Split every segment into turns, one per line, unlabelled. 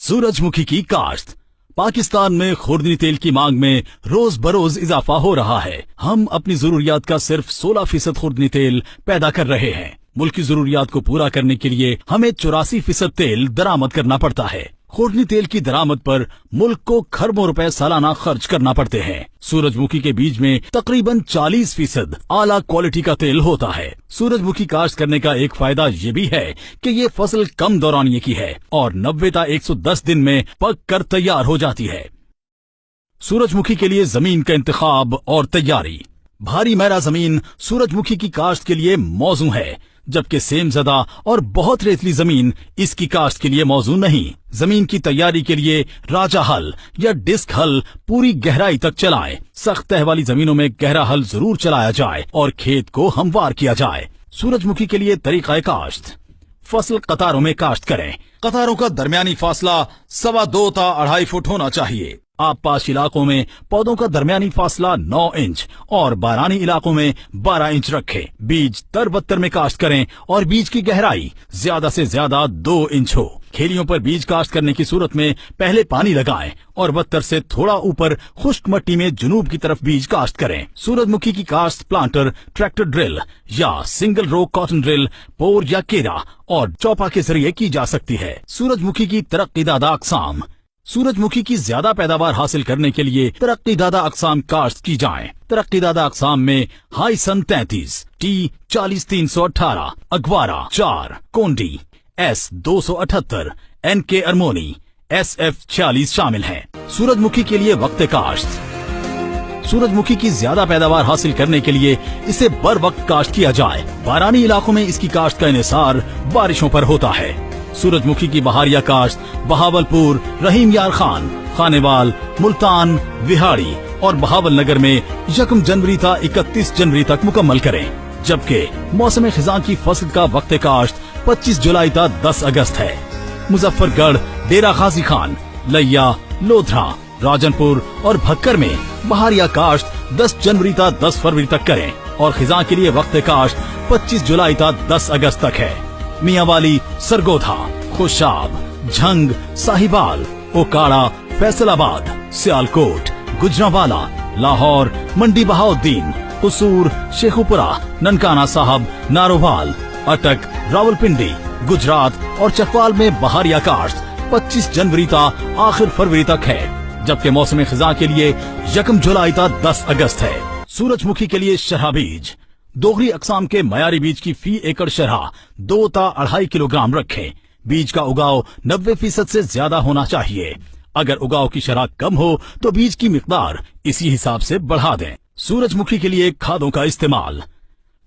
सूरजमुखी की काश्त। पाकिस्तान में खुर्दनी तेल की मांग में रोज बरोज इजाफा हो रहा है। हम अपनी जरूरियात का सिर्फ 16% खुर्दनी तेल पैदा कर रहे हैं। मुल्क की जरूरियात को पूरा करने के लिए हमें 84% तेल दरामद करना पड़ता है। खुर्दनी तेल की दरामद पर मुल्क को खरबों रुपए सालाना खर्च करना पड़ते हैं। सूरजमुखी के बीज में तकरीबन 40% आला क्वालिटी का तेल होता है। सूरजमुखी काश्त करने का एक फायदा ये भी है कि ये फसल कम दौरानिये की है और 90 ta 110 दिन में पक कर तैयार हो जाती है। सूरजमुखी के लिए जमीन का इंतखाब और तैयारी। भारी मैला जमीन सूरजमुखी की काश्त के लिए मौजू है, जबकि सेमज़दा और बहुत रेतली जमीन इसकी काश्त के लिए मौजू नहीं। जमीन की तैयारी के लिए राजा हल या डिस्क हल पूरी गहराई तक चलाएं। सख्त तह वाली जमीनों में गहरा हल जरूर चलाया जाए और खेत को हमवार किया जाए। सूरजमुखी के लिए तरीका काश्त। फसल कतारों में काश्त करें। कतारों का दरमियानी फासला 2.25 ta 2.5 फुट होना चाहिए। आप पास इलाकों में पौधों का दरमियानी फासला 9 इंच और बारानी इलाकों में 12 इंच रखें। बीज तर-बत्तर में काश्त करें और बीज की गहराई ज्यादा से ज्यादा 2 इंच हो। खेलियों पर बीज काश्त करने की सूरत में पहले पानी लगाएं और बत्तर से थोड़ा ऊपर खुश्क मट्टी में जुनूब की तरफ बीज काश्त करें। सूरजमुखी की काश्त प्लांटर, ट्रैक्टर ड्रिल या सिंगल रो कॉटन ड्रिल, पोर या केरा और चौपा के जरिए की जा सकती है। सूरजमुखी की तरक्कीदादा अक़साम। सूरजमुखी की ज्यादा पैदावार हासिल करने के लिए तरक्कीदादा अक़साम काश्त की जाएं। तरक्कीदादा अक़साम में हाईसन 33, टी 40-318, अगवारा 4, कोंडी S 278, NK अरमोनी SF 46 शामिल हैं। सूरजमुखी के लिए वक्त काश्त। सूरजमुखी की ज्यादा पैदावार हासिल करने के लिए इसे बर वक्त काश्त किया जाए। बारानी इलाकों में इसकी काश्त का इन्हिसार बारिशों पर होता है। सूरजमुखी की बहारिया काश्त बहावलपुर, रहीम यार खान, खानेवाल, मुल्तान, विहाड़ी और बहावल नगर में 1 जनवरी ta 31 जनवरी तक मुकम्मल करें, जबकि मौसम खिजां की फसल का वक्त काश्त 25 जुलाई ta 10 अगस्त है। मुजफ्फरगढ़, डेरा गाजी खान, लैया, लोधरा, राजनपुर और भक्कर में बहारिया काश्त 10 जनवरी ta 10 फरवरी तक करें और खिजां के लिए वक्त काश्त 25 जुलाई ta 10 अगस्त तक है। मियांवाली, सरगोधा, खुशाब, झंग, साहिवाल, ओकाड़ा, फैसलाबाद, सियालकोट, गुजरांवाला, लाहौर, मंडी बहाउद्दीन, हुसूर, शेखुपुरा, ननकाना साहब, नारोवाल, अटक, रावलपिंडी, गुजरात और चकवाल में बहारिया काश्त 25 जनवरी ta आखिर फरवरी तक है, जबकि मौसम खिजां के लिए 1 जुलाई ta 10 अगस्त है। सूरजमुखी के लिए शरहा बीज। दोगरी अक़साम के मयारी बीज की फी एकड़ शरहा 2 ta 2.5 किलोग्राम रखें। बीज का उगाव 90% से ज्यादा होना चाहिए। अगर उगाव की शरह कम हो तो बीज की मिकदार इसी हिसाब से बढ़ा दें। सूरजमुखी के लिए खादों का इस्तेमाल।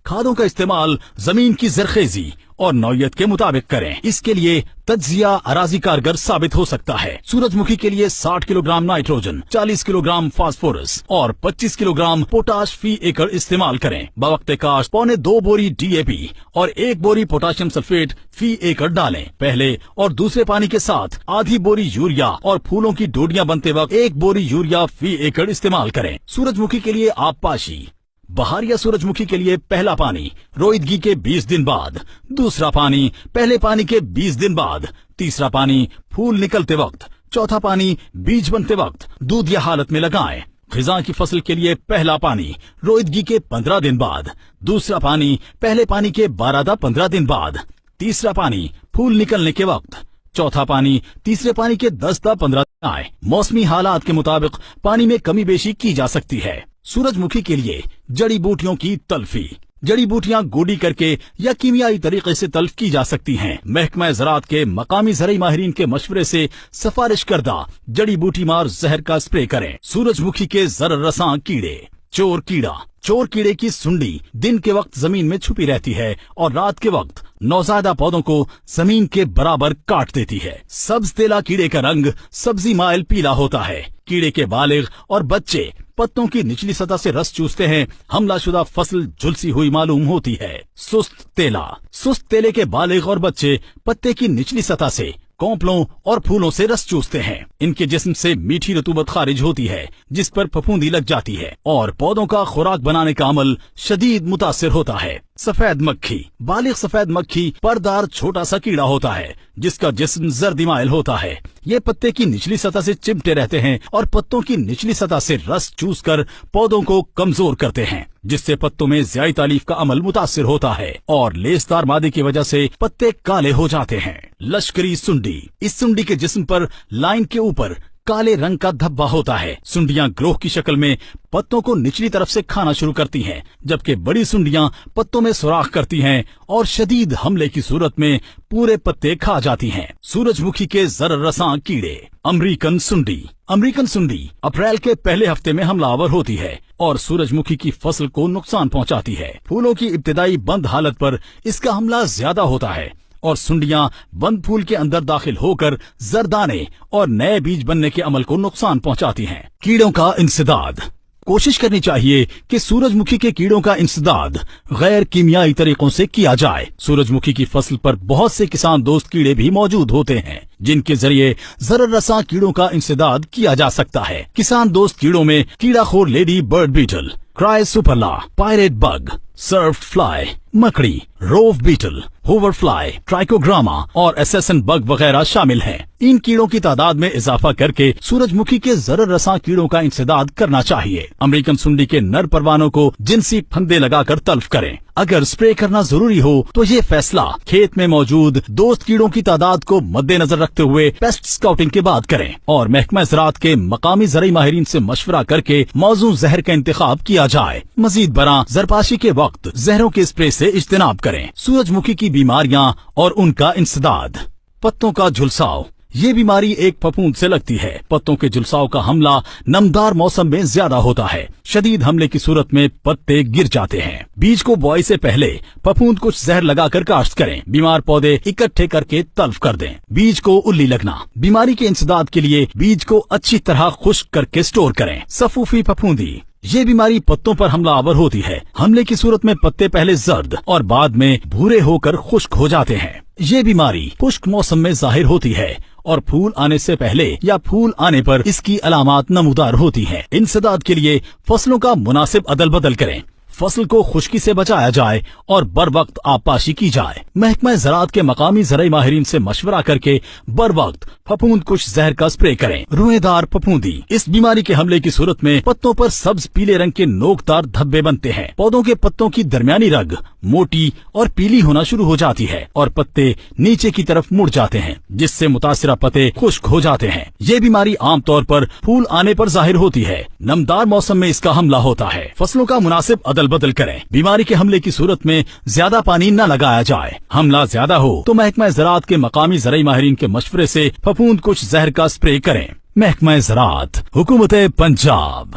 खादों का इस्तेमाल जमीन की जरखेजी और नौयत के मुताबिक करें। इसके लिए तज्जिया अराजी कारगर साबित हो सकता है। सूरजमुखी के लिए 60 किलोग्राम नाइट्रोजन, 40 किलोग्राम फास्फोरस और 25 किलोग्राम पोटाश फी एकड़ इस्तेमाल करें। बवक्त काश्त 1.25 बोरी DAP और 1 बोरी पोटाशियम सल्फेट फी एकड़ डालें। पहले और दूसरे पानी के साथ आधी बोरी यूरिया और फूलों की डोडियां बनते वक्त 1 बोरी यूरिया फी एकड़ इस्तेमाल करें। सूरजमुखी के लिए आबपाशी। बहारिया सूरजमुखी के लिए पहला पानी रोईदगी के 20 दिन बाद, दूसरा पानी पहले पानी के 20 दिन बाद, तीसरा पानी फूल निकलते वक्त, चौथा पानी बीज बनते वक्त दूधिया हालत में लगाएं। खिजां की फसल के लिए पहला पानी रोईदगी के 15 दिन बाद, दूसरा पानी पहले पानी के 12 ta 15 दिन बाद, तीसरा पानी फूल निकलने के वक्त, चौथा पानी तीसरे पानी के 10 ta 15 दिन आए। मौसमी हालात के मुताबिक पानी में कमी बेशी की जा सकती है। सूरजमुखी के लिए जड़ी बूटियों की तल्फी। जड़ी बूटियां गोडी करके या कीमियाई तरीके से तल्फ की जा सकती हैं। महकमा ज़राअत के मकामी ज़रई माहिरीन के मशवरे से सिफारिश करदा जड़ी बूटी मार जहर का स्प्रे करें। सूरजमुखी के ज़र रसां कीड़े। चोर कीड़ा। चोर कीड़े की सुंडी दिन के वक्त जमीन में छुपी रहती है और रात के वक्त नौज़ायदा पौधों को जमीन के बराबर काट देती है। सब्ज तेला कीड़े का रंग सब्जी माइल पीला होता है। कीड़े के बालिग और बच्चे पत्तों की निचली सतह से रस चूसते हैं। हमलाशुदा फसल झुलसी हुई मालूम होती है। सुस्त तेला। सुस्त तेले के बालिग और बच्चे पत्ते की निचली सतह से कौंपलों और फूलों से रस चूसते हैं। इनके जिस्म से मीठी रतूबत खारिज होती है जिस पर फफूंदी लग जाती है और पौधों का खुराक बनाने का अमल शदीद मुतासिर होता है। सफेद मक्खी। बालिग सफेद मक्खी परदार छोटा सा कीड़ा होता है जिसका जिस्म जर्दी माइल होता है। ये पत्ते की निचली सतह से चिमटे रहते हैं और पत्तों की निचली सतह से रस चूसकर पौधों को कमजोर करते हैं, जिससे पत्तों में ज़्यादा तालीफ का अमल मुतासिर होता है और लेसदार मादे की वजह से पत्ते काले हो जाते हैं। लश्करी सुंडी। इस सुंडी के जिस्म पर लाइन के ऊपर काले रंग का धब्बा होता है। सुंडियां ग्रोह की शक्ल में पत्तों को निचली तरफ से खाना शुरू करती हैं, जबकि बड़ी सुंडियां पत्तों में सुराख करती हैं और शदीद हमले की सूरत में पूरे पत्ते खा जाती हैं। सूरजमुखी के जर रसां कीड़े। अमेरिकन सुंडी। अमेरिकन सुंडी अप्रैल के पहले हफ्ते में हमलावर होती है और सूरजमुखी की फसल को नुकसान पहुंचाती है। फूलों की इब्तिदाई बंद हालत पर इसका हमला ज्यादा होता है और सुंडियां बंद फूल के अंदर दाखिल होकर जरदाने और नए बीज बनने के अमल को नुकसान पहुंचाती हैं। कीड़ों का इंसदाद। कोशिश करनी चाहिए कि सूरजमुखी के कीड़ों का इंसदाद गैर कीमियाई तरीकों से किया जाए। सूरजमुखी की फसल पर बहुत से किसान दोस्त कीड़े भी मौजूद होते हैं जिनके जरिए जरर रसां कीड़ों का इंसदाद किया जा सकता है। किसान दोस्त कीड़ों में कीड़ाखोर lady bird beetle, chrysoperla, pirate bug, syrphid fly, मकड़ी, rove beetle, hover fly, trichogramma और एसेसन बग वगैरह शामिल हैं। इन कीड़ों की तादाद में इजाफा करके सूरजमुखी के जरर रसां कीड़ों का इंसदाद करना चाहिए। अमेरिकन सुंडी के नर परवानों को जिनसी फंदे लगाकर तल्फ करें। अगर स्प्रे करना जरूरी हो तो ये फैसला खेत में मौजूद दोस्त कीड़ों की तादाद को मद्देनजर रखते हुए पेस्ट स्काउटिंग के बाद करें और महकमा ज़राअत के मकामी ज़राई माहिरीन से मशवरा करके मौजूद जहर का इंतखाब किया जाए। मजीद बरा जरपाशी के वक्त जहरों के स्प्रे से इज्तनाब करें। सूरजमुखी की बीमारियां और उनका इंसदाद। पत्तों का झुलसाव। ये बीमारी एक फफूंद से लगती है। पत्तों के झुलसाव का हमला नमदार मौसम में ज्यादा होता है। शदीद हमले की सूरत में पत्ते गिर जाते हैं। बीज को बुआई से पहले फफूंद कुछ जहर लगाकर काश्त करें। बीमार पौधे इकट्ठे करके तल्फ कर दें। बीज को उल्ली लगना। बीमारी के इंसदाद के लिए बीज को अच्छी तरह खुश्क करके स्टोर करें। सफूफी फफूंदी। ये बीमारी पत्तों पर हमलावर होती है। हमले की सूरत में पत्ते पहले जर्द और बाद में भूरे होकर खुश्क हो जाते हैं। ये बीमारी खुश्क मौसम में जाहिर होती है और फूल आने से पहले या फूल आने पर इसकी अलामात नमूदार होती हैं। इंसदाद के लिए फसलों का मुनासिब अदल बदल करें। फसल को खुश्की से बचाया जाए और बर वक्त आबपाशी की जाए। महकमा ज़राअत के मकामी ज़राई माहिरीन से मशवरा करके बर वक्त फफूंद कुछ जहर का स्प्रे करें। रुएदार फफूंदी। इस बीमारी के हमले की सूरत में पत्तों पर सब्ज पीले रंग के नोकदार धब्बे बनते हैं। पौधों के पत्तों की दरमियानी रग मोटी और पीली होना शुरू हो जाती है और पत्ते नीचे की तरफ मुड़ जाते हैं, जिससे मुतासिरा पत्ते खुश्क हो जाते हैं। ये बीमारी आमतौर पर फूल आने पर जाहिर होती है। नमदार मौसम में इसका हमला होता है। फसलों का मुनासिब अदल बदल करें। बीमारी के हमले की सूरत में ज्यादा पानी न लगाया जाए। हमला ज्यादा हो तो महकमा ज़राअत के मकामी ज़राई माहिरीन के मशवरे से फफूंद कुछ जहर का स्प्रे करें। महकमा ज़राअत, हुकूमत पंजाब।